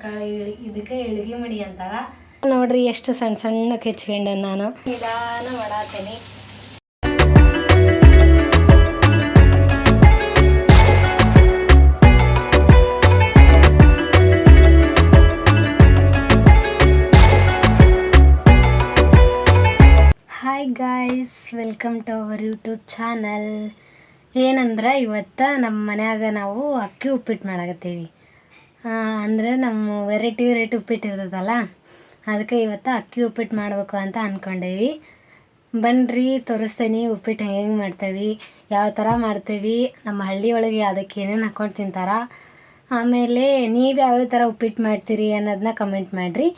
ಕರ್ನಾಟಕ ಇದಕ್ಕೆ ಎಳ್ಗಿ ಮಡಿ ಅಂತಾರ ನೋಡ್ರಿ. ಎಷ್ಟು ಸಣ್ಣ ಸಣ್ಣಕ್ಕೆ ಹೆಚ್ಕೊಂಡೆ ನಾನು ನಿಧಾನ ಮಾಡಾತೀನಿ. Hi guys, welcome to our YouTube channel. ಏನಂದ್ರೆ ಇವತ್ತು ನಮ್ಮ ಮನ್ಯಾಗ ನಾವು ಅಕ್ಕಿ ಉಪ್ಪಿಟ್ಟು ಮಾಡಾಕತ್ತೀವಿ. ಅಂದರೆ ನಮ್ಮ ವೆರೈಟಿ ಉಪ್ಪಿಟ್ಟು ಇರ್ತದಲ್ಲ, ಅದಕ್ಕೆ ಇವತ್ತು ಅಕ್ಕಿ ಉಪ್ಪಿಟ್ಟು ಮಾಡಬೇಕು ಅಂತ ಅಂದ್ಕೊಂಡೇವಿ. ಬನ್ನಿರಿ ತೋರಿಸ್ತೀನಿ ಉಪ್ಪಿಟ್ಟು ಹೆಂಗೆ ಮಾಡ್ತೇವೆ, ಯಾವ ಥರ ಮಾಡ್ತೇವೆ, ನಮ್ಮ ಹಳ್ಳಿ ಒಳಗೆ ಅದಕ್ಕೆ ಏನೇನು ಹಾಕ್ಕೊಂಡು ತಿಂತಾರೆ. ಆಮೇಲೆ ನೀವು ಯಾವ ಥರ ಉಪ್ಪಿಟ್ಟು ಮಾಡ್ತೀರಿ ಅನ್ನೋದನ್ನ ಕಮೆಂಟ್ ಮಾಡಿರಿ.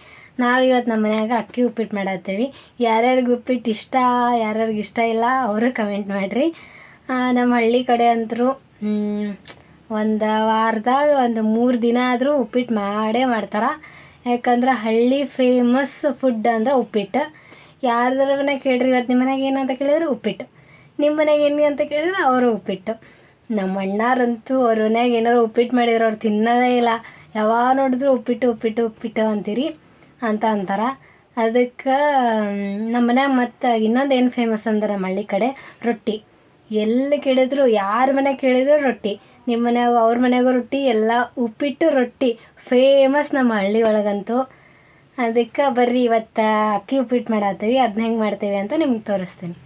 ನಾವು ಇವತ್ತು ನಮ್ಮ ಮನ್ಯಾಗ ಅಕ್ಕಿ ಉಪ್ಪಿಟ್ಟು ಮಾಡತ್ತೇವೆ. ಯಾರ್ಯಾರಿಗೆ ಉಪ್ಪಿಟ್ಟು ಇಷ್ಟ, ಯಾರ್ಯಾರಿಗೆ ಇಷ್ಟ ಇಲ್ಲ ಅವರು ಕಮೆಂಟ್ ಮಾಡಿರಿ. ನಮ್ಮ ಹಳ್ಳಿ ಕಡೆ ಅಂತರೂ ಒಂದು ವಾರದಾಗ ಒಂದು 3 ದಿನ ಆದರೂ ಉಪ್ಪಿಟ್ಟು ಮಾಡೇ ಮಾಡ್ತಾರೆ. ಯಾಕಂದ್ರೆ ಹಳ್ಳಿ ಫೇಮಸ್ ಫುಡ್ ಅಂದ್ರೆ ಉಪ್ಪಿಟ್ಟು. ಯಾರ್ದಾರ ಮನೆಗೆ ಕೇಳಿರಿ, ಇವತ್ತು ನಿಮ್ಮ ಮನೆಗೆ ಏನಂತ ಕೇಳಿದ್ರೆ ಉಪ್ಪಿಟ್ಟು, ನಿಮ್ಮ ಮನೆಗೆ ಏನು ಅಂತ ಕೇಳಿದ್ರೆ ಅವರು ಉಪ್ಪಿಟ್ಟು. ನಮ್ಮ ಅಣ್ಣಾರಂತೂ ಅವ್ರ ಮನ್ಯಾಗ ಏನಾರು ಉಪ್ಪಿಟ್ಟು ಮಾಡಿದ್ರು ಅವ್ರು ತಿನ್ನೋದೇ ಇಲ್ಲ. ಯಾವಾಗ ನೋಡಿದ್ರು ಉಪ್ಪಿಟ್ಟು ಅಂತೀರಿ ಅಂತ ಅಂತಾರೆ. ಅದಕ್ಕೆ ನಮ್ಮ ಮನ್ಯಾಗ ಮತ್ತು ಇನ್ನೊಂದು ಏನು ಫೇಮಸ್ ಅಂದ್ರೆ ನಮ್ಮ ಹಳ್ಳಿ ಕಡೆ ರೊಟ್ಟಿ. ಎಲ್ಲಿ ಕೇಳಿದ್ರು, ಯಾರ ಮನೆಗೆ ಕೇಳಿದ್ರು ರೊಟ್ಟಿ. ನಿಮ್ಮ ಮನ್ಯಾಗ ಅವ್ರ ಮನೆಯಾಗೂ ರೊಟ್ಟಿ, ಎಲ್ಲ ಉಪ್ಪಿಟ್ಟು ರೊಟ್ಟಿ ಫೇಮಸ್ ನಮ್ಮ ಹಳ್ಳಿ ಒಳಗಂತೂ. ಅದಕ್ಕೆ ಬರ್ರಿ ಇವತ್ತು ಅಕ್ಕಿ ಉಪ್ಪಿಟ್ಟು ಮಾಡತ್ತೀವಿ. ಅದನ್ನ ಹೆಂಗೆ ಮಾಡ್ತೇವೆ ಅಂತ ನಿಮ್ಗೆ ತೋರಿಸ್ತೀನಿ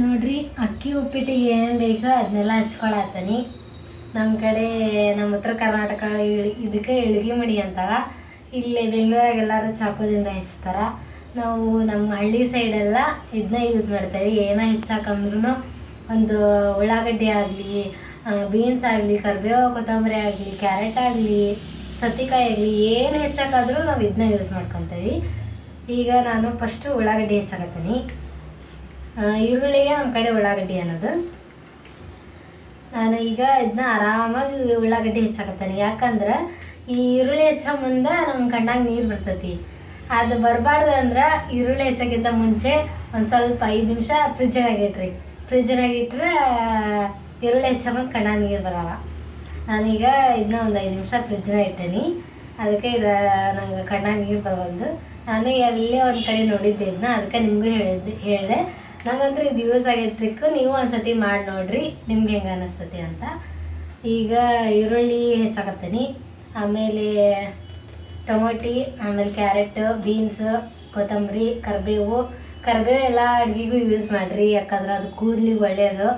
ನೋಡಿರಿ. ಅಕ್ಕಿ ಉಪ್ಪಿಟ್ಟಿಗೆ ಏನು ಬೇಕೋ ಅದನ್ನೆಲ್ಲ ಹಚ್ಕೊಳತ್ತೀನಿ. ನಮ್ಮ ಕಡೆ ನಮ್ಮ ಉತ್ತರ ಕರ್ನಾಟಕ ಇದಕ್ಕೆ ಎಳ್ಗಿ ಮಡಿ ಅಂತಾರೆ. ಇಲ್ಲಿ ಬೆಂಗಳೂರಾಗ ಎಲ್ಲರೂ ಚಾಕುದಿಂದ ಹೆಚ್ಚ್ತಾರೆ. ನಾವು ನಮ್ಮ ಹಳ್ಳಿ ಸೈಡೆಲ್ಲ ಇದನ್ನ ಯೂಸ್ ಮಾಡ್ತೇವೆ. ಏನೋ ಹೆಚ್ಚಾಕಂದ್ರೂ ಒಂದು ಉಳ್ಳಾಗಡ್ಡಿ ಆಗಲಿ, ಬೀನ್ಸ್ ಆಗಲಿ, ಕರಿಬೇವು ಕೊತ್ತಂಬರಿ ಆಗಲಿ, ಕ್ಯಾರೆಟ್ ಆಗಲಿ, ಸೌತೆಕಾಯಿ ಆಗಲಿ, ಏನು ಹೆಚ್ಚಾಕಾದ್ರೂ ನಾವು ಇದನ್ನ ಯೂಸ್ ಮಾಡ್ಕೊತೀವಿ. ಈಗ ನಾನು ಫಸ್ಟು ಉಳ್ಳಾಗಡ್ಡಿ ಹೆಚ್ಚಾಕತ್ತೀನಿ. ಈರುಳ್ಳಿಗೆ ನಮ್ಮ ಕಡೆ ಉಳ್ಳಾಗಡ್ಡಿ ಅನ್ನೋದು. ನಾನು ಈಗ ಇದನ್ನ ಆರಾಮಾಗಿ ಉಳ್ಳಾಗಡ್ಡಿ ಹೆಚ್ಚಾಕತ್ತೀನಿ. ಯಾಕಂದ್ರೆ ಈ ಈರುಳ್ಳಿ ಹೆಚ್ಚೋ ಮುಂದೆ ನಮ್ಮ ಕಣ್ಣಾಗ ನೀರು ಬರ್ತೈತಿ. ಅದು ಬರಬಾರ್ದು ಅಂದ್ರೆ ಈರುಳ್ಳಿ ಹೆಚ್ಚೋಕ್ಕಿಂತ ಮುಂಚೆ ಒಂದು ಸ್ವಲ್ಪ 5 ನಿಮಿಷ ಫ್ರಿಜ್ಜಾಗಿಟ್ರಿ. ಫ್ರಿಜ್ಜಾಗಿಟ್ರೆ ಈರುಳ್ಳಿ ಹೆಚ್ಚೋ ಮುಂದೆ ಕಣ್ಣಾಗ ನೀರು ಬರೋಲ್ಲ. ನಾನೀಗ ಇದನ್ನ ಒಂದು 5 ನಿಮಿಷ ಫ್ರಿಜ್ಜಾಗ ಇಟ್ಟೀನಿ. ಅದಕ್ಕೆ ಇದು ನಂಗೆ ಕಣ್ಣಾಗ ನೀರು ಬರೋದು. ನಾನು ಎಲ್ಲೇ ಒಂದು ಕಡೆ ನೋಡಿದ್ದೆ ಇದನ್ನ, ಅದಕ್ಕೆ ನಿಮಗೂ ಹೇಳಿದೆ. ನಂಗಂದ್ರೆ ಇದು ಯೂಸ್ ಆಗೋ ಟ್ರಿಕ್ಕು. ನೀವು ಒಂದು ಸತಿ ಮಾಡಿ ನೋಡಿರಿ, ನಿಮ್ಗೆ ಹೆಂಗೆ ಅನ್ನಿಸ್ತತಿ ಅಂತ. ಈಗ ಈರುಳ್ಳಿ ಹೆಚ್ಚಾಕತ್ತೀನಿ, ಆಮೇಲೆ ಟೊಮೊಟಿ, ಆಮೇಲೆ ಕ್ಯಾರೆಟ್, ಬೀನ್ಸ್, ಕೊತ್ತಂಬರಿ, ಕರಿಬೇವು ಎಲ್ಲ ಅಡುಗೆಗೂ ಯೂಸ್ ಮಾಡಿರಿ. ಯಾಕಂದ್ರೆ ಅದು ಕೂದಲಿಗೆ ಒಳ್ಳೆಯದು.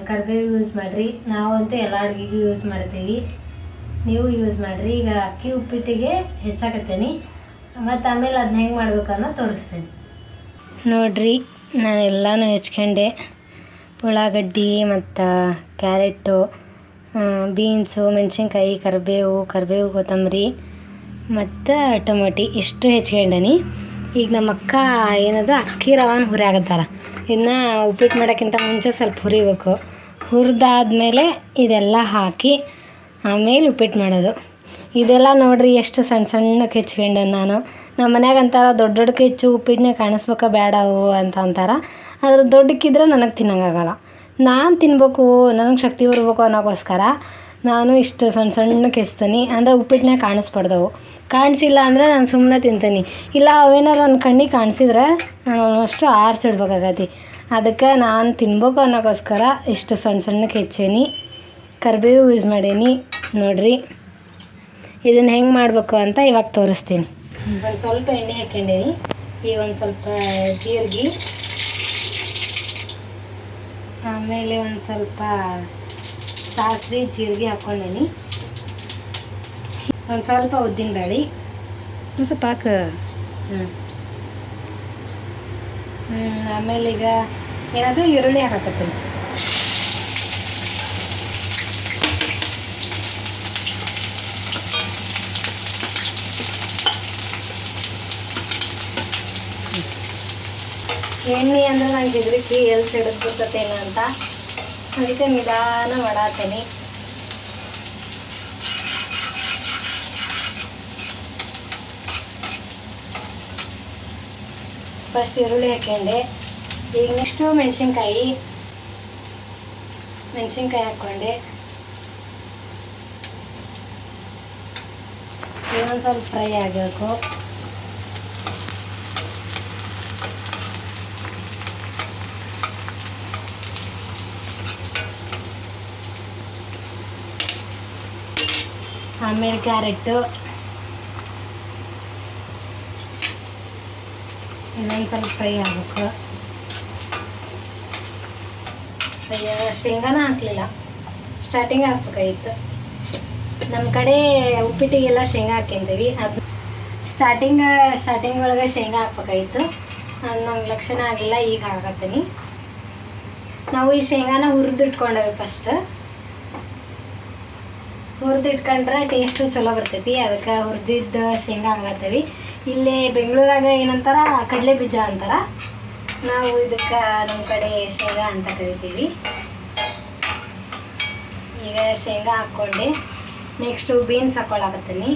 ಕರಿಬೇವು ಯೂಸ್ ಮಾಡಿರಿ. ನಾವಂತೂ ಎಲ್ಲ ಅಡುಗೆಗೂ ಯೂಸ್ ಮಾಡ್ತೀವಿ, ನೀವು ಯೂಸ್ ಮಾಡಿರಿ. ಈಗ ಅಕ್ಕಿ ಉಪ್ಪಿಟ್ಟಿಗೆ ಹೆಚ್ಚಾಕತ್ತೀನಿ, ಮತ್ತು ಆಮೇಲೆ ಅದನ್ನ ಹೆಂಗೆ ಮಾಡ್ಬೇಕನ್ನೋ ತೋರಿಸ್ತೀನಿ ನೋಡಿರಿ. ನಾನು ಎಲ್ಲನೂ ಹೆಚ್ಕೊಂಡೆ. ಉಳ್ಳಾಗಡ್ಡಿ ಮತ್ತು ಕ್ಯಾರೆಟು, ಬೀನ್ಸು, ಮೆಣಸಿನ್ಕಾಯಿ, ಕರಿಬೇವು ಕೊತ್ತಂಬರಿ ಮತ್ತು ಟೊಮೊಟಿ ಇಷ್ಟು ಹೆಚ್ಕೊಂಡೀನಿ. ಈಗ ನಮ್ಮ ಅಕ್ಕ ಏನದು ಅಕ್ಕಿ ರವಾನ ಹುರಿಯಾಕತ್ತಾರ. ಇದನ್ನ ಉಪ್ಪಿಟ್ಟು ಮಾಡೋಕ್ಕಿಂತ ಮುಂಚೆ ಸ್ವಲ್ಪ ಹುರಿಬೇಕು. ಹುರಿದಾದ್ಮೇಲೆ ಇದೆಲ್ಲ ಹಾಕಿ ಆಮೇಲೆ ಉಪ್ಪಿಟ್ಟು ಮಾಡೋದು. ಇದೆಲ್ಲ ನೋಡಿರಿ ಎಷ್ಟು ಸಣ್ಣಕ್ಕೆ ಹೆಚ್ಕೊಂಡೆ ನಾನು. ನಮ್ಮ ಮನ್ಯಾಗ ಅಂತಾರೆ ದೊಡ್ಡಕ್ಕೆ ಹೆಚ್ಚು ಉಪ್ಪಿಟ್ಟನ್ನೇ ಕಾಣಿಸ್ಬೇಕಾ ಬೇಡ ಅವು ಅಂತ ಅಂತಾರೆ. ಅದ್ರ ದೊಡ್ಡಕ್ಕಿದ್ರೆ ನನಗೆ ತಿನ್ನೋಂಗಾಗಲ್ಲ. ನಾನು ತಿನ್ಬೇಕು, ನನಗೆ ಶಕ್ತಿ ಬರಬೇಕು ಅನ್ನೋಕ್ಕೋಸ್ಕರ ನಾನು ಇಷ್ಟು ಸಣ್ಣಕ್ಕೆ ಹೆಚ್ತೀನಿ. ಅಂದರೆ ಉಪ್ಪಿಟ್ಟನ್ನೇ ಕಾಣಿಸ್ಬಾರ್ದವು. ಕಾಣಿಸಿಲ್ಲ ಅಂದರೆ ನಾನು ಸುಮ್ಮನೆ ತಿಂತೀನಿ. ಇಲ್ಲ ಅವೇನಾರು ನನ್ನ ಕಣ್ಣಿಗೆ ಕಾಣಿಸಿದ್ರೆ ನಾನು ಅಷ್ಟು ಆರಿಸಿಡ್ಬೇಕಾಗತ್ತೆ. ಅದಕ್ಕೆ ನಾನು ತಿನ್ಬೇಕು ಅನ್ನೋಕ್ಕೋಸ್ಕರ ಇಷ್ಟು ಸಣ್ಣಕ್ಕೆ ಹೆಚ್ಚೀನಿ. ಕರಿಬೇವು ಯೂಸ್ ಮಾಡೀನಿ ನೋಡಿರಿ. ಇದನ್ನು ಹೆಂಗೆ ಮಾಡಬೇಕು ಅಂತ ಇವಾಗ ತೋರಿಸ್ತೀನಿ. ಒಂದು ಸ್ವಲ್ಪ ಎಣ್ಣೆ ಹಾಕ್ಕೊಂಡೀನಿ. ಈಗ ಒಂದು ಸ್ವಲ್ಪ ಜೀರಿಗೆ, ಆಮೇಲೆ ಒಂದು ಸ್ವಲ್ಪ ಸಾಸಿವೆ ಜೀರಿಗೆ ಹಾಕ್ಕೊಂಡೀನಿ. ಒಂದು ಸ್ವಲ್ಪ ಉದ್ದಿನಬೇಳೆ, ಒಂದು ಸ್ವಲ್ಪ ಹಾಕು. ಆಮೇಲೆ ಈಗ ಏನಾದರೂ ಈರುಳ್ಳಿ ಹಾಕತ್ತೀನಿ. ಎಣ್ಣೆ ಅಂದ್ರೆ ನಂಗೆ ಹೆದರಿಕೆ ಎಲ್ಲಿ ಸಿಡದು ಬರ್ತತೇನ ಅಂತ, ಅದಕ್ಕೆ ನಿಧಾನ ಮಾಡಾತೀನಿ. ಫಸ್ಟ್ ಈರುಳ್ಳಿ ಹಾಕ್ಕೊಂಡೆ. ಈಗ ನೆಕ್ಸ್ಟು ಮೆಣಸಿನ್ಕಾಯಿ ಹಾಕ್ಕೊಂಡೆ. ಇನ್ನೊಂದು ಸ್ವಲ್ಪ ಫ್ರೈ ಆಗಬೇಕು. ಆಮೇಲೆ ಕ್ಯಾರೆಟು ಇನ್ನೊಂದು ಸ್ವಲ್ಪ ಫ್ರೈ ಆಗಬೇಕು. ಶೇಂಗಾನ ಹಾಕಲಿಲ್ಲ, ಸ್ಟಾರ್ಟಿಂಗ್ ಹಾಕ್ಬೇಕಾಗಿತ್ತು. ನಮ್ಮ ಕಡೆ ಉಪ್ಪಿಟ್ಟಿಗೆಲ್ಲ ಶೇಂಗಾ ಹಾಕ್ಯಂತೀವಿ. ಅದು ಸ್ಟಾರ್ಟಿಂಗ್ ಒಳಗೆ ಶೇಂಗಾ ಹಾಕ್ಬೇಕಾಗಿತ್ತು. ಅದು ನಮ್ಗೆ ಲಕ್ಷಣ ಆಗಲಿಲ್ಲ, ಈಗ ಹಾಕತ್ತೀನಿ. ನಾವು ಈ ಶೇಂಗಾನ ಹುರಿದಿಟ್ಕೊಂಡೇವೆ. ಫಸ್ಟ್ ಹುರಿದಿಟ್ಕೊಂಡ್ರೆ ಟೇಸ್ಟು ಚಲೋ ಬರ್ತೈತಿ. ಅದಕ್ಕೆ ಹುರಿದಿದ್ದ ಶೇಂಗಾ ಹಾಕತ್ತೀವಿ. ಇಲ್ಲಿ ಬೆಂಗಳೂರಾಗ ಏನಂತಾರ ಕಡಲೆ ಬೀಜ ಅಂತಾರ, ನಾವು ಇದಕ್ಕೆ ನಮ್ಮ ಕಡೆ ಶೇಂಗಾ ಅಂತ ಕರಿತೀವಿ. ಈಗ ಶೇಂಗಾ ಹಾಕ್ಕೊಂಡೆ. ನೆಕ್ಸ್ಟು ಬೀನ್ಸ್ ಹಾಕ್ಕೊಳಕತ್ತೀನಿ.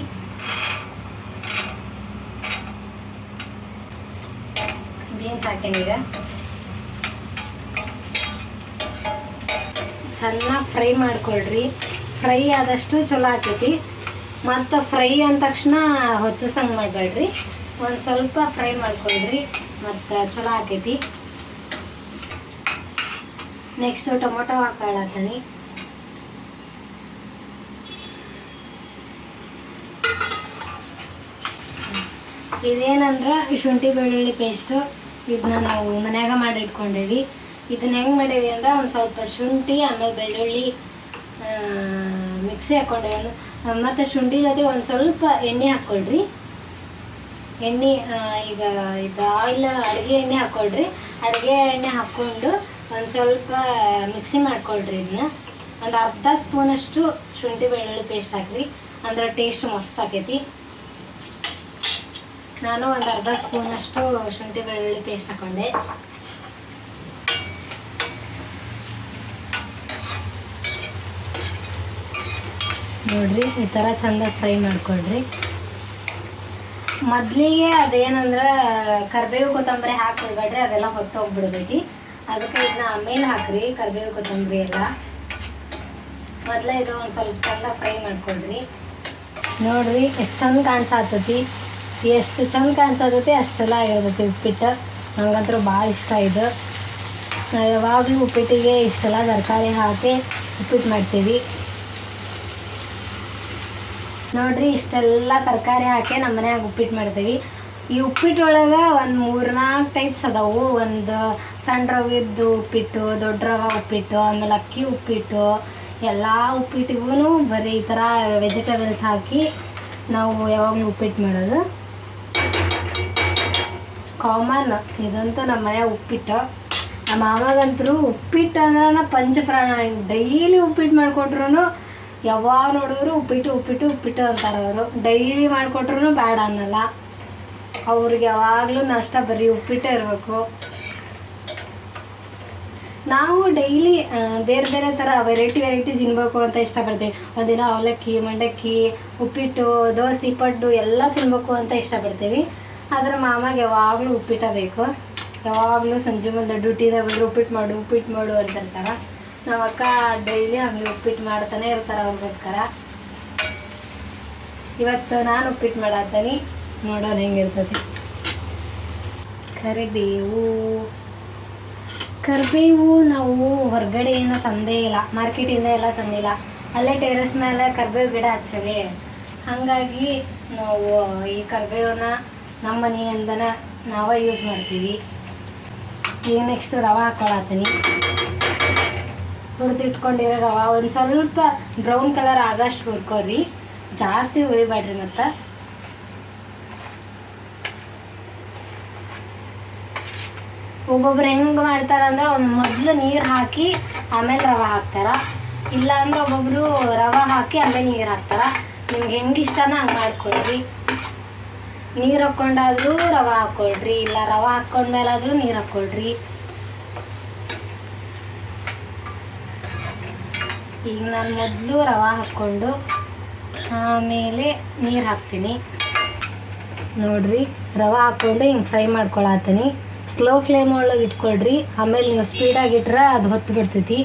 ಬೀನ್ಸ್ ಹಾಕ್ತೀನಿ. ಚೆನ್ನಾಗಿ ಫ್ರೈ ಮಾಡ್ಕೊಳ್ರಿ. ಫ್ರೈ ಆದಷ್ಟು ಚಲೋ ಆಕೈತಿ. ಮತ್ತು ಫ್ರೈ ಅಂದ ತಕ್ಷಣ ಹೊತ್ತಿಸಂಗೆ ಮಾಡಬೇಡ್ರಿ, ಒಂದು ಸ್ವಲ್ಪ ಫ್ರೈ ಮಾಡ್ಕೊಳ್ರಿ, ಮತ್ತು ಚಲೋ ಆಕೈತಿ. Next tomato ಹಾಕೊಳ್ಳತ್ತೀನಿ. ಇದೇನಂದ್ರೆ ಶುಂಠಿ ಬೆಳ್ಳುಳ್ಳಿ ಪೇಸ್ಟು. ಇದನ್ನ ನಾವು ಮನ್ಯಾಗ ಮಾಡಿ ಇಟ್ಕೊಂಡೇವಿ. ಇದನ್ನ ಹೆಂಗೆ ಮಾಡೇವಿ ಅಂದ್ರೆ ಒಂದು ಸ್ವಲ್ಪ ಶುಂಠಿ ಆಮೇಲೆ ಬೆಳ್ಳುಳ್ಳಿ ಮಿಕ್ಸಿ ಹಾಕ್ಕೊಂಡೇವಿ. ಮತ್ತು ಶುಂಠಿ ಜೊತೆ ಒಂದು ಸ್ವಲ್ಪ ಎಣ್ಣೆ ಹಾಕ್ಕೊಳ್ರಿ. ಎಣ್ಣೆ ಈಗ ಇದು ಆಯಿಲ್ ಅಡುಗೆ ಎಣ್ಣೆ ಹಾಕ್ಕೊಳ್ರಿ. ಅಡುಗೆ ಎಣ್ಣೆ ಹಾಕ್ಕೊಂಡು ಒಂದು ಸ್ವಲ್ಪ ಮಿಕ್ಸಿ ಮಾಡ್ಕೊಳ್ರಿ. ಇದನ್ನ ಒಂದು ಅರ್ಧ ಸ್ಪೂನಷ್ಟು ಶುಂಠಿ ಬೆಳ್ಳುಳ್ಳಿ ಪೇಸ್ಟ್ ಹಾಕ್ರಿ, ಅಂದ್ರೆ ಟೇಸ್ಟ್ ಮಸ್ತ್ ಆಕೈತಿ. ನಾನು ಒಂದು ಅರ್ಧ ಸ್ಪೂನಷ್ಟು ಶುಂಠಿ ಬೆಳ್ಳುಳ್ಳಿ ಪೇಸ್ಟ್ ಹಾಕ್ಕೊಂಡೆ. ನೋಡ್ರಿ, ಈ ಥರ ಚಂದ ಫ್ರೈ ಮಾಡ್ಕೊಳ್ರಿ. ಮೊದಲಿಗೆ ಅದೇನಂದ್ರೆ ಕರಿಬೇವು ಕೊತ್ತಂಬರಿ ಹಾಕ್ಬಿಡ್ಬೇಡ್ರಿ, ಅದೆಲ್ಲ ಹೊತ್ತೋಗ್ಬಿಡ್ಬೇಕು. ಅದಕ್ಕೆ ಇದನ್ನ ಆಮೇಲೆ ಹಾಕ್ರಿ, ಕರಿಬೇವು ಕೊತ್ತಂಬರಿ ಎಲ್ಲ. ಮೊದಲೇ ಇದು ಒಂದು ಸ್ವಲ್ಪ ಚಂದ ಫ್ರೈ ಮಾಡ್ಕೊಳ್ರಿ. ನೋಡ್ರಿ ಎಷ್ಟು ಚಂದ ಕಾಣಿಸತ್ತೈತಿ. ಎಷ್ಟು ಚಂದ ಕಾಣಿಸತೈತಿ ಅಷ್ಟು ಚಲೋ ಆಗಿರ್ತೈತಿ ಉಪ್ಪಿಟ್ಟು. ನಂಗಂತೂ ಭಾಳ ಇಷ್ಟ ಇದು. ನಾವು ಯಾವಾಗಲೂ ಉಪ್ಪಿಟ್ಟಿಗೆ ಇಷ್ಟೆಲ್ಲ ತರಕಾರಿ ಹಾಕಿ ಉಪ್ಪಿಟ್ಟು ಮಾಡ್ತೀವಿ. ನೋಡ್ರಿ, ಇಷ್ಟೆಲ್ಲ ತರಕಾರಿ ಹಾಕಿ ನಮ್ಮ ಮನ್ಯಾಗ ಉಪ್ಪಿಟ್ಟು ಮಾಡ್ತೀವಿ. ಈ ಉಪ್ಪಿಟ್ಟೊಳಗೆ ಒಂದು 3-4 ಟೈಪ್ಸ್ ಅದಾವು. ಒಂದು ಸಣ್ಣ ರವಿದ್ದು ಉಪ್ಪಿಟ್ಟು, ದೊಡ್ಡ ರವೆ ಉಪ್ಪಿಟ್ಟು, ಆಮೇಲೆ ಅಕ್ಕಿ ಉಪ್ಪಿಟ್ಟು. ಎಲ್ಲ ಉಪ್ಪಿಟ್ಟಿಗೂ ಬರೀ ಈ ಥರ ವೆಜಿಟೇಬಲ್ಸ್ ಹಾಕಿ ನಾವು ಯಾವಾಗಲೂ ಉಪ್ಪಿಟ್ಟು ಮಾಡೋದು ಕಾಮನ್. ಇದಂತೂ ನಮ್ಮ ಮನ್ಯಾಗ ಉಪ್ಪಿಟ್ಟು. ನಮ್ಮ ಮಾಮಗಂತರೂ ಉಪ್ಪಿಟ್ಟು ಅಂದ್ರೆ ಪಂಚಪ್ರಾಣ. ಡೈಲಿ ಉಪ್ಪಿಟ್ಟು ಮಾಡಿಕೊಟ್ರು, ಯಾವಾಗ ನೋಡಿದ್ರು ಉಪ್ಪಿಟ್ಟು ಅಂತಾರೆ ಅವರು. ಡೈಲಿ ಮಾಡಿಕೊಟ್ರು ಬೇಡ ಅನ್ನಲ್ಲ. ಅವ್ರಿಗೆ ಯಾವಾಗಲೂ ನಾಷ್ಟ ಬರೀ ಉಪ್ಪಿಟ್ಟೇ ಇರಬೇಕು. ನಾವು ಡೈಲಿ ಬೇರೆ ಬೇರೆ ಥರ ವೆರೈಟಿ ತಿನ್ಬೇಕು ಅಂತ ಇಷ್ಟಪಡ್ತೀವಿ. ಒಂದಿನ ಅವಲಕ್ಕಿ, ಮಂಡಕ್ಕಿ, ಉಪ್ಪಿಟ್ಟು, ದೋಸೆ, ಪಡ್ಡು ಎಲ್ಲ ತಿನ್ಬೇಕು ಅಂತ ಇಷ್ಟಪಡ್ತೀವಿ. ಆದರೆ ಮಾಮಗೆ ಯಾವಾಗಲೂ ಉಪ್ಪಿಟ್ಟ ಬೇಕು. ಯಾವಾಗಲೂ ಸಂಜೆ ಮುಂದೆ ಡ್ಯೂಟಿದಾಗ ಬಂದರೆ ಉಪ್ಪಿಟ್ಟು ಮಾಡು ಅಂತಿರ್ತಾರೆ. ನಮ್ಮ ಅಕ್ಕ ಡೈಲಿ ಹಂಗೆ ಉಪ್ಪಿಟ್ಟು ಮಾಡ್ತಾನೆ ಇರ್ತಾರೆ ಅವ್ರಿಗೋಸ್ಕರ. ಇವತ್ತು ನಾನು ಉಪ್ಪಿಟ್ಟು ಮಾಡತ್ತೀನಿ, ನೋಡೋದು ಹೆಂಗಿರ್ತದೆ. ಕರಿಬೇವು ನಾವು ಹೊರಗಡೆಯಿಂದ ತಂದೇ ಇಲ್ಲ, ಮಾರ್ಕೆಟಿಂದ ಎಲ್ಲ ತಂದಿಲ್ಲ. ಅಲ್ಲೇ ಟೆರೆಸ್ ಮೇಲೆ ಕರಿಬೇವು ಗಿಡ ಹಚ್ಚವೆ. ಹಾಗಾಗಿ ನಾವು ಈ ಕರಿಬೇವನ್ನ ನಮ್ಮ ಮನೆಯಿಂದನ ನಾವೇ ಯೂಸ್ ಮಾಡ್ತೀವಿ. ಈಗ ನೆಕ್ಸ್ಟು ರವೆ ಹಾಕ್ಕೊಳತ್ತೀನಿ. ಹುರಿದಿಟ್ಕೊಂಡಿರೋ ರವೆ ಒಂದು ಸ್ವಲ್ಪ ಬ್ರೌನ್ ಕಲರ್ ಆಗೋಷ್ಟು ಹುರ್ಕೊರಿ, ಜಾಸ್ತಿ ಹುರಿಬೇಡ್ರಿ. ಮತ್ತು ಒಬ್ಬೊಬ್ರು ಹೆಂಗೆ ಮಾಡ್ತಾರಂದ್ರೆ ಮೊದಲು ನೀರು ಹಾಕಿ ಆಮೇಲೆ ರವೆ ಹಾಕ್ತಾರೆ. ಇಲ್ಲಾಂದ್ರೆ ಒಬ್ಬೊಬ್ರು ರವೆ ಹಾಕಿ ಆಮೇಲೆ ನೀರು ಹಾಕ್ತಾರೆ. ನಿಮ್ಗೆ ಹೆಂಗೆ ಇಷ್ಟನ ಹಂಗೆ ಮಾಡ್ಕೊಳ್ರಿ. ನೀರು ಹಾಕ್ಕೊಂಡಾದ್ರೂ ರವೆ ಹಾಕ್ಕೊಳ್ರಿ, ಇಲ್ಲ ರವೆ ಹಾಕ್ಕೊಂಡ್ಮೇಲಾದ್ರೂ ನೀರು ಹಾಕ್ಕೊಳ್ರಿ. ಈಗ ನಾನು ಮೊದಲು ರವೆ ಹಾಕ್ಕೊಂಡು ಆಮೇಲೆ ನೀರು ಹಾಕ್ತೀನಿ. ನೋಡ್ರಿ, ರವೆ ಹಾಕ್ಕೊಂಡು ಹಿಂಗೆ ಫ್ರೈ ಮಾಡ್ಕೊಳತ್ತೀನಿ. ಸ್ಲೋ ಫ್ಲೇಮ್ ಒಳಗೆ ಇಟ್ಕೊಳ್ರಿ. ಆಮೇಲೆ ನೀವು ಸ್ಪೀಡಾಗಿಟ್ರೆ ಅದು ಹೊತ್ತು ಬಿಡ್ತೈತಿ.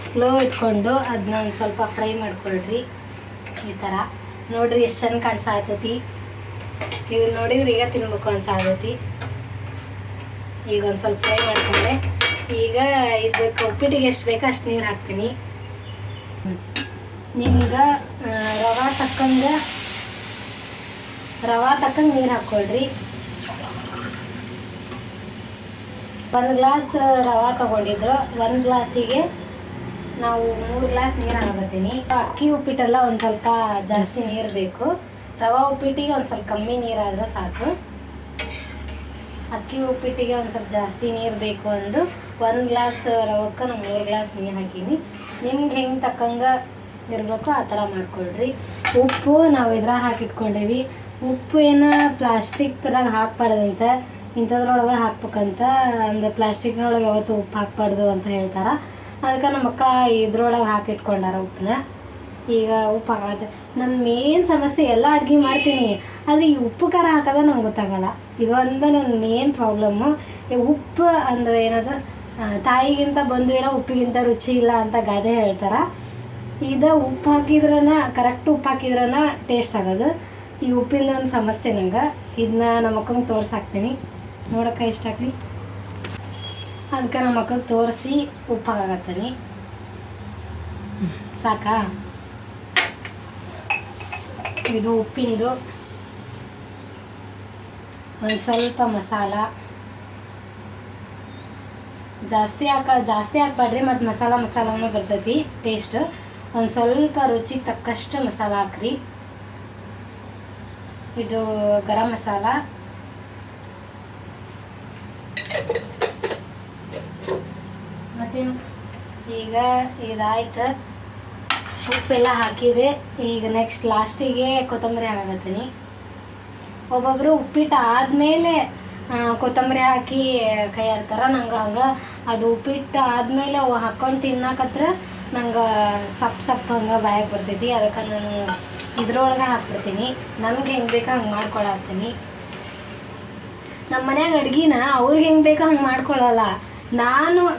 ಸ್ಲೋ ಇಟ್ಕೊಂಡು ಅದನ್ನ ಒಂದು ಸ್ವಲ್ಪ ಫ್ರೈ ಮಾಡ್ಕೊಳ್ರಿ ಈ ಥರ. ನೋಡ್ರಿ ಎಷ್ಟು ಚಂದ ಕಾಣಿಸಾತೈತಿ. ಇದು ನೋಡಿದ್ರೆ ಈಗ ತಿನ್ಬೇಕು ಅನ್ಸಾತೈತಿ. ಈಗ ಒಂದು ಸ್ವಲ್ಪ ಫ್ರೈ ಮಾಡ್ಕೊಂಡೆ. ಈಗ ಇದಕ್ಕೆ ಉಪ್ಪಿಟ್ಟಿಗೆ ಎಷ್ಟು ಬೇಕೋ ಅಷ್ಟು ನೀರು ಹಾಕ್ತೀನಿ. ನಿಮ್ಗೆ ರವಾ ತಕ್ಕಂಗೆ ನೀರು ಹಾಕ್ಕೊಳ್ರಿ. 1 ಗ್ಲಾಸ್ ರವಾ ತೊಗೊಂಡಿದ್ರು, 1 ಗ್ಲಾಸಿಗೆ ನಾವು 3 ಗ್ಲಾಸ್ ನೀರು ಹಾಕತ್ತೀನಿ. ಅಕ್ಕಿ ಉಪ್ಪಿಟ್ಟೆಲ್ಲ ಒಂದು ಸ್ವಲ್ಪ ಜಾಸ್ತಿ ನೀರು ಬೇಕು. ರವಾ ಉಪ್ಪಿಟ್ಟಿಗೆ ಒಂದು ಸ್ವಲ್ಪ ಕಮ್ಮಿ ನೀರಾದರೆ ಸಾಕು. ಅಕ್ಕಿ ಉಪ್ಪಿಟ್ಟಿಗೆ ಒಂದು ಸ್ವಲ್ಪ ಜಾಸ್ತಿ ನೀರು ಬೇಕು. 1 ಗ್ಲಾಸ್ ರವಕ್ಕೆ ನಾನು 3 ಗ್ಲಾಸ್ ನೀರು ಹಾಕೀನಿ. ನಿಮ್ಗೆ ಹೆಂಗೆ ತಕ್ಕಂಗೆ ಇರಬೇಕು ಆ ಥರ ಮಾಡ್ಕೊಳ್ರಿ. ಉಪ್ಪು ನಾವು ಇದ್ರಾಗ ಹಾಕಿಟ್ಕೊಂಡೇವಿ. ಉಪ್ಪು ಏನೋ ಪ್ಲಾಸ್ಟಿಕ್ ಥರಾಗ ಹಾಕ್ಬಾರ್ದಂತ, ಇಂಥದ್ರೊಳಗೆ ಹಾಕ್ಬೇಕಂತ. ಅಂದರೆ ಪ್ಲಾಸ್ಟಿಕ್ನೊಳಗೆ ಯಾವತ್ತು ಉಪ್ಪು ಹಾಕ್ಬಾರ್ದು ಅಂತ ಹೇಳ್ತಾರೆ. ಅದಕ್ಕೆ ನಮ್ಮ ಅಕ್ಕ ಇದ್ರೊಳಗೆ ಹಾಕಿಟ್ಕೊಂಡಾರ ಉಪ್ಪನ್ನ. ಈಗ ಉಪ್ಪು ಹಾಕತ್ತೆ. ನನ್ನ ಮೇನ್ ಸಮಸ್ಯೆ ಎಲ್ಲ ಅಡುಗೆ ಮಾಡ್ತೀನಿ, ಆದರೆ ಈ ಉಪ್ಪು ಖಾರ ಹಾಕೋದ ನಂಗೆ ಗೊತ್ತಾಗಲ್ಲ. ಇದೊಂದು ನನ್ನ ಮೇನ್ ಪ್ರಾಬ್ಲಮ್ಮು. ಉಪ್ಪು ಅಂದರೆ ಏನದು, ತಾಯಿಗಿಂತ ಬಂದು ಏನೋ ಉಪ್ಪಿಗಿಂತ ರುಚಿ ಇಲ್ಲ ಅಂತ ಗಾದೆ ಹೇಳ್ತಾರೆ. ಇದು ಉಪ್ಪು ಹಾಕಿದ್ರನ ಕರೆಕ್ಟ್ ಉಪ್ಪು ಹಾಕಿದ್ರನ ಟೇಸ್ಟ್ ಆಗೋದು. ಈ ಉಪ್ಪಿಂದ ಒಂದು ಸಮಸ್ಯೆ ನಂಗೆ. ಇದನ್ನ ನಮ್ಮ ಅಕ್ಕಂಗೆ ತೋರ್ಸಾಕ್ತೀನಿ, ನೋಡೋಕೆ ಇಷ್ಟ ಆಗಲಿ. ಅದಕ್ಕೆ ನಮ್ಮ ಅಕ್ಕಗೆ ತೋರಿಸಿ ಉಪ್ಪು ಹಾಕತ್ತೀನಿ. ಸಾಕಾ? ಇದು ಉಪ್ಪಿಂದು. ಒಂದು ಸ್ವಲ್ಪ ಮಸಾಲ ಜಾಸ್ತಿ ಹಾಕ್ಬೇಡ್ರಿ, ಮತ್ತು ಮಸಾಲನೂ ಬರ್ತೈತಿ ಟೇಸ್ಟ್. ಒಂದು ಸ್ವಲ್ಪ ರುಚಿಗೆ ತಕ್ಕಷ್ಟು ಮಸಾಲ ಹಾಕ್ರಿ. ಇದು ಗರಂ ಮಸಾಲ. ಮತ್ತೇನು, ಈಗ ಇದಾಯ್ತು, ಉಪ್ಪೆಲ್ಲ ಹಾಕಿದೆ. ಈಗ ನೆಕ್ಸ್ಟ್ ಲಾಸ್ಟಿಗೆ ಕೊತ್ತಂಬರಿ ಹಾಕತ್ತೀನಿ. ಒಬ್ಬೊಬ್ಬರು ಉಪ್ಪಿಟ್ಟು ಆದಮೇಲೆ ಕೊತ್ತಂಬರಿ ಹಾಕಿ ಕೈ ಆಡ್ತಾರೆ. ನಂಗೆ ಹಂಗೆ ಅದು ಉಪ್ಪಿಟ್ಟು ಆದಮೇಲೆ ಅವು ಹಾಕ್ಕೊಂಡು ತಿನ್ನಕತ್ರ ನಂಗೆ ಸಪ್ಪು ಹಂಗೆ ಬಾಯಾಗಿ ಬರ್ತೈತಿ. ಅದಕ್ಕೆ ನಾನು ಇದ್ರೊಳಗೆ ಹಾಕ್ಬಿಡ್ತೀನಿ. ನನಗೆ ಹೆಂಗೆ ಬೇಕೋ ಹಂಗೆ ಮಾಡ್ಕೊಳತ್ತೀನಿ. ನಮ್ಮ ಮನ್ಯಾಗ ಅಡ್ಗಿನ ಅವ್ರಿಗೆ ಹೆಂಗೆ ಬೇಕೋ ಹಂಗೆ ಮಾಡ್ಕೊಳ್ಳಲ್ಲ.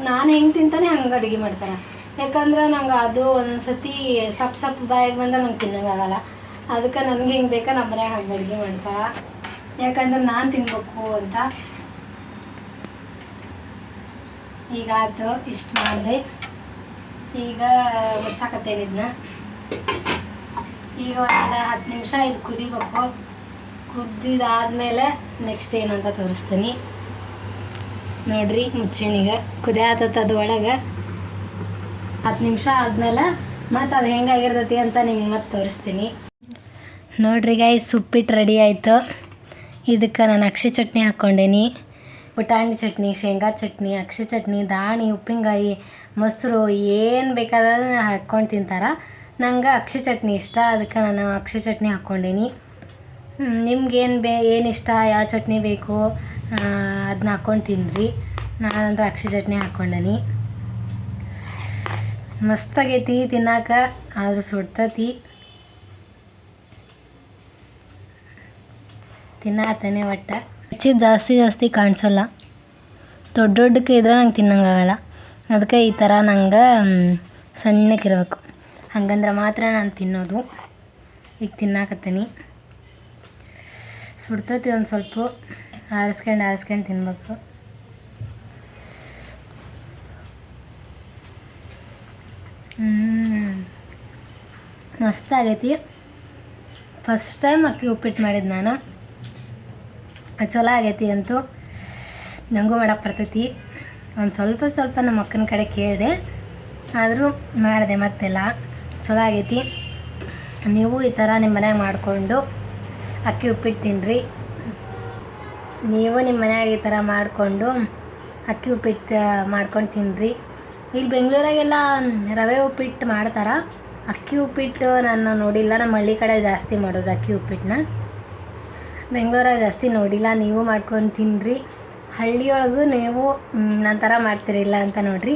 ನಾನು ಹೆಂಗೆ ತಿಂತಾನೆ ಹಂಗೆ ಅಡುಗೆ ಮಾಡ್ತಾರೆ. ಯಾಕಂದ್ರೆ ನಂಗೆ ಅದು ಒಂದು ಸತಿ ಸಪ್ಪು ಬಾಯಿಗೆ ಬಂದಾಗ ನಂಗೆ ತಿನ್ನೋಕ್ಕಾಗಲ್ಲ. ಅದಕ್ಕೆ ನನಗೆ ಹೆಂಗೆ ಬೇಕೋ ನಮ್ಮ ಮನ್ಯಾಗ ಹಂಗೆ ಅಡುಗೆ ಮಾಡ್ತಾರೆ. ಯಾಕಂದ್ರೆ ನಾನು ತಿನ್ಬೇಕು ಅಂತ. ಈಗ ಆಯ್ತು, ಇಷ್ಟು ಮಾಡಿದೆ. ಈಗ ಮುಚ್ಚಾಕತ್ತೇನೆ ಇದನ್ನ. ಈಗ ಒಂದು 10 ನಿಮಿಷ ಇದು ಕುದಿಬೇಕು. ಕುದ್ದಿದಾದ್ಮೇಲೆ ನೆಕ್ಸ್ಟ್ ಏನಂತ ತೋರಿಸ್ತೀನಿ ನೋಡ್ರಿ. ಮುಚ್ಚೇನೀಗ ಕುದಿಯಾತದ ಒಳಗೆ 10 ನಿಮಿಷ ಆದಮೇಲೆ ಮತ್ತು ಅದು ಹೆಂಗಾಗಿರ್ತೈತಿ ಅಂತ ನಿಮ್ಗೆ ಮತ್ತೆ ತೋರಿಸ್ತೀನಿ ನೋಡ್ರಿ. ಗೈಸ್, ಉಪ್ಪಿಟ್ಟು ರೆಡಿ ಆಯಿತು. ಇದಕ್ಕೆ ನಾನು ಅಕ್ಷಿ ಚಟ್ನಿ ಹಾಕ್ಕೊಂಡೇನಿ. ಪುಟಾಣಿ ಚಟ್ನಿ, ಶೇಂಗಾ ಚಟ್ನಿ, ಅಕ್ಷಿ ಚಟ್ನಿ, ದಾಣಿ, ಉಪ್ಪಿನಕಾಯಿ, ಮೊಸರು ಏನು ಬೇಕಾದ್ರೆ ಹಾಕ್ಕೊಂಡು ತಿಂತಾರೆ. ನಂಗೆ ಅಕ್ಷಿ ಚಟ್ನಿ ಇಷ್ಟ, ಅದಕ್ಕೆ ನಾನು ಅಕ್ಷಿ ಚಟ್ನಿ ಹಾಕ್ಕೊಂಡೇನಿ. ನಿಮ್ಗೇನು ಏನು ಇಷ್ಟ, ಯಾವ ಚಟ್ನಿ ಬೇಕು ಅದನ್ನ ಹಾಕ್ಕೊಂಡು ತಿನ್ನಿರಿ. ನಾನಂದ್ರೆ ಅಕ್ಷಿ ಚಟ್ನಿ ಹಾಕ್ಕೊಂಡೇನಿ. ಮಸ್ತಾಗೈತಿ ತಿನ್ನಾಕ, ಆದ್ರೆ ಸುಡ್ತೈತಿ. ತಿನ್ನತ್ತಾನೆ ಒಟ್ಟು ರುಚಿ ಜಾಸ್ತಿ ಕಾಣಿಸಲ್ಲ. ದೊಡ್ಡಕ್ಕೆ ಇದ್ರೆ ನಂಗೆ ತಿನ್ನಂಗಾಗಲ್ಲ. ಅದಕ್ಕೆ ಈ ಥರ ನಂಗೆ ಸಣ್ಣಕ್ಕಿರಬೇಕು, ಹಂಗಂದ್ರೆ ಮಾತ್ರ ನಾನು ತಿನ್ನೋದು. ಈಗ ತಿನ್ನಾಕತ್ತೀನಿ. ಸುಡ್ತೈತಿ, ಒಂದು ಸ್ವಲ್ಪ ಆರಿಸ್ಕೊಂಡು ತಿನ್ಬೇಕು. ಮಸ್ತಾಗೈತಿ. ಫಸ್ಟ್ ಟೈಮ್ ಅಕ್ಕಿ ಉಪ್ಪಿಟ್ಟು ಮಾಡಿದ್ದು ನಾನು. ಚಲೋ ಆಗೈತಿ ಅಂತೂ. ನನಗೂ ಮಾಡಕ್ಕೆ ಬರ್ತೈತಿ. ಒಂದು ಸ್ವಲ್ಪ ನಮ್ಮ ಅಕ್ಕನ ಕಡೆ ಕೇಳಿದೆ, ಆದರೂ ಮಾಡಿದೆ. ಮತ್ತೆಲ್ಲ ಚಲೋ ಆಗೈತಿ. ನೀವು ಈ ಥರ ನಿಮ್ಮ ಮನ್ಯಾಗ ಮಾಡಿಕೊಂಡು ಅಕ್ಕಿ ಉಪ್ಪಿಟ್ಟು ತಿನ್ನಿರಿ. ನೀವು ನಿಮ್ಮ ಮನ್ಯಾಗ ಈ ಥರ ಮಾಡಿಕೊಂಡು ಅಕ್ಕಿ ಉಪ್ಪಿಟ್ಟು ಮಾಡ್ಕೊಂಡು ತಿನ್ನಿರಿ. ಇಲ್ಲಿ ಬೆಂಗಳೂರಾಗೆಲ್ಲ ರವೆ ಉಪ್ಪಿಟ್ಟು ಮಾಡ್ತಾರೆ. ಅಕ್ಕಿ ಉಪ್ಪಿಟ್ಟು ನಾನು ನೋಡಿಲ್ಲ. ನಮ್ಮ ಹಳ್ಳಿ ಕಡೆ ಜಾಸ್ತಿ ಮಾಡೋದು ಅಕ್ಕಿ ಉಪ್ಪಿಟ್ಟನ್ನ. ಬೆಂಗಳೂರಾಗ ಜಾಸ್ತಿ ನೋಡಿಲ್ಲ. ನೀವು ಮಾಡ್ಕೊಂಡು ತಿನ್ನಿರಿ. ಹಳ್ಳಿಯೊಳಗೂ ನೀವು ನನ್ನ ಥರ ಮಾಡ್ತಿರಿಲ್ಲ ಅಂತ ನೋಡಿರಿ,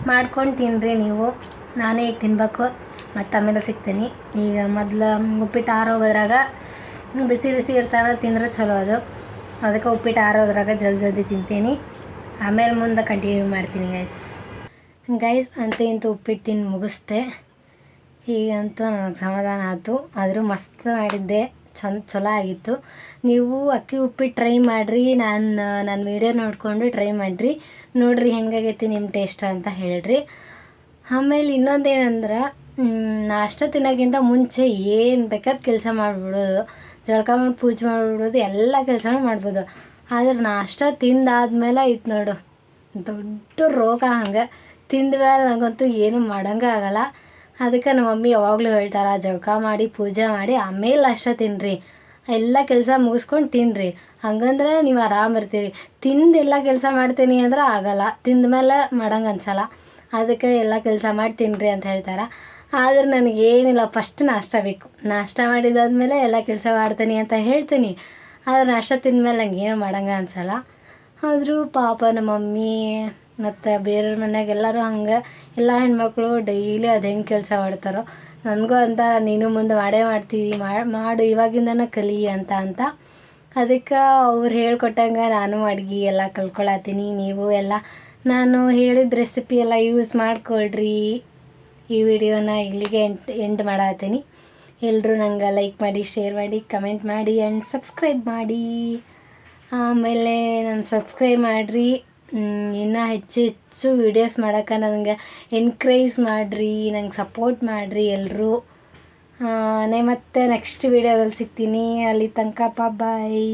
ಮಾಡ್ಕೊಂಡು ತಿನ್ನಿರಿ ನೀವು. ನಾನೇ ಈಗ ತಿನ್ಬೇಕು, ಮತ್ತು ಆಮೇಲೆ ಸಿಗ್ತೀನಿ. ಈಗ ಮೊದಲು ಉಪ್ಪಿಟ್ಟು ಆರೋಗೋದ್ರಾಗ ಬಿಸಿ ಇರ್ತಾನೆ ತಿಂದ್ರೆ ಚಲೋ ಅದು. ಅದಕ್ಕೆ ಉಪ್ಪಿಟ್ಟು ಆರೋದ್ರಾಗ ಜಲ್ದಿ ತಿಂತೀನಿ. ಆಮೇಲೆ ಮುಂದೆ ಕಂಟಿನ್ಯೂ ಮಾಡ್ತೀನಿ ಗೈಸ್. ಅಂತೂ ಇಂತೂ ಉಪ್ಪಿಟ್ಟು ತಿಂದು ಮುಗಿಸ್ದೆ. ಈಗಂತೂ ನನಗೆ ಸಮಾಧಾನ ಆಯಿತು. ಆದರೂ ಮಸ್ತ್ ಮಾಡಿದ್ದೆ, ಚಲೋ ಆಗಿತ್ತು. ನೀವು ಅಕ್ಕಿ ಉಪ್ಪಿಟ್ಟು ಟ್ರೈ ಮಾಡಿರಿ, ನನ್ನ ವೀಡಿಯೋ ನೋಡಿಕೊಂಡು ಟ್ರೈ ಮಾಡಿರಿ, ನೋಡಿರಿ ಹೆಂಗಾಗೈತಿ ನಿಮ್ಮ ಟೇಸ್ಟ್ ಅಂತ ಹೇಳ್ರಿ. ಆಮೇಲೆ ಇನ್ನೊಂದೇನಂದ್ರೆ, ನಾಷ್ಟ ತಿನ್ನೋಕ್ಕಿಂತ ಮುಂಚೆ ಏನು ಬೇಕಾದ ಕೆಲಸ ಮಾಡಿಬಿಡೋದು, ಜಳಕ ಮಾಡಿ ಪೂಜೆ ಮಾಡಿಬಿಡೋದು, ಎಲ್ಲ ಕೆಲಸನೂ ಮಾಡ್ಬೋದು. ಆದ್ರೆ ನಾಷ್ಟ ತಿಂದಾದ್ಮೇಲೆ ಐತೆ ನೋಡು ದೊಡ್ಡ ರೋಗ. ಹಂಗೆ ತಿಂದ್ಮೇಲೆ ನನಗಂತೂ ಏನು ಮಾಡೋಂಗೆ ಆಗಲ್ಲ. ಅದಕ್ಕೆ ನಮ್ಮ ಮಮ್ಮಿ ಯಾವಾಗಲೂ ಹೇಳ್ತಾರೆ, ಜಳಕ ಮಾಡಿ ಪೂಜೆ ಮಾಡಿ ಆಮೇಲೆ ನಾಷ್ಟ ತಿನ್ನಿರಿ, ಎಲ್ಲ ಕೆಲಸ ಮುಗಿಸ್ಕೊಂಡು ತಿನ್ನಿರಿ, ಹಂಗಂದ್ರೆ ನೀವು ಆರಾಮಿರ್ತೀರಿ. ತಿಂದು ಎಲ್ಲ ಕೆಲಸ ಮಾಡ್ತೀನಿ ಅಂದ್ರೆ ಆಗಲ್ಲ, ತಿಂದ್ಮೇಲೆ ಮಾಡೋಂಗೆ ಅನ್ಸಲ್ಲ. ಅದಕ್ಕೆ ಎಲ್ಲ ಕೆಲಸ ಮಾಡಿ ತಿನ್ನಿರಿ ಅಂತ ಹೇಳ್ತಾರೆ. ಆದ್ರೆ ನನಗೇನಿಲ್ಲ, ಫಸ್ಟ್ ನಾಷ್ಟ ಬೇಕು. ನಾಷ್ಟ ಮಾಡಿದಾದ್ಮೇಲೆ ಎಲ್ಲ ಕೆಲಸ ಮಾಡ್ತೀನಿ ಅಂತ ಹೇಳ್ತೀನಿ. ಆದ್ರೆ ನಾಷ್ಟ ತಿಂದ್ಮೇಲೆ ನಂಗೆ ಏನು ಮಾಡೋಂಗೆ ಅನ್ಸಲ್ಲ. ಆದರೂ ಪಾಪ ನಮ್ಮ ಮಮ್ಮಿ ಮತ್ತು ಬೇರೆಯವ್ರ ಮನ್ಯಾಗ ಎಲ್ಲರೂ ಹಂಗೆ, ಎಲ್ಲ ಹೆಣ್ಮಕ್ಳು ಡೈಲಿ ಅದು ಹೆಂಗೆ ಕೆಲಸ ಮಾಡ್ತಾರೋ, ನನಗೂ ಅಂತ ನೀನು ಮುಂದೆ ಮಾಡೇ ಮಾಡ್ತೀವಿ, ಮಾಡು ಇವಾಗಿಂದನೇ ಕಲಿ ಅಂತ ಅದಕ್ಕೆ ಅವ್ರು ಹೇಳ್ಕೊಟ್ಟಂಗೆ ನಾನು ಅಡ್ಗೆ ಎಲ್ಲ ಕಲ್ತ್ಕೊಳತ್ತೀನಿ. ನೀವು ಎಲ್ಲ ನಾನು ಹೇಳಿದ ರೆಸಿಪಿ ಎಲ್ಲ ಯೂಸ್ ಮಾಡ್ಕೊಳ್ರಿ. ಈ ವಿಡಿಯೋನ ಇಲ್ಲಿಗೆ ಎಂಡ್ ಮಾಡತ್ತೀನಿ. ಎಲ್ಲರೂ ನಂಗೆ ಲೈಕ್ ಮಾಡಿ, ಶೇರ್ ಮಾಡಿ, ಕಮೆಂಟ್ ಮಾಡಿ ಆ್ಯಂಡ್ ಸಬ್ಸ್ಕ್ರೈಬ್ ಮಾಡಿ. ಆಮೇಲೆ ನಾನು ಸಬ್ಸ್ಕ್ರೈಬ್ ಮಾಡಿರಿ. ಇನ್ನೂ ಹೆಚ್ಚು ವೀಡಿಯೋಸ್ ಮಾಡೋಕ್ಕೆ ನನಗೆ ಎನ್ಕರೇಜ್ ಮಾಡಿರಿ, ನಂಗೆ ಸಪೋರ್ಟ್ ಮಾಡಿರಿ ಎಲ್ಲರೂ. ಮತ್ತೆ ನೆಕ್ಸ್ಟ್ ವೀಡಿಯೋದಲ್ಲಿ ಸಿಗ್ತೀನಿ. ಅಲ್ಲಿ ತನಕ ಬಾಯ್.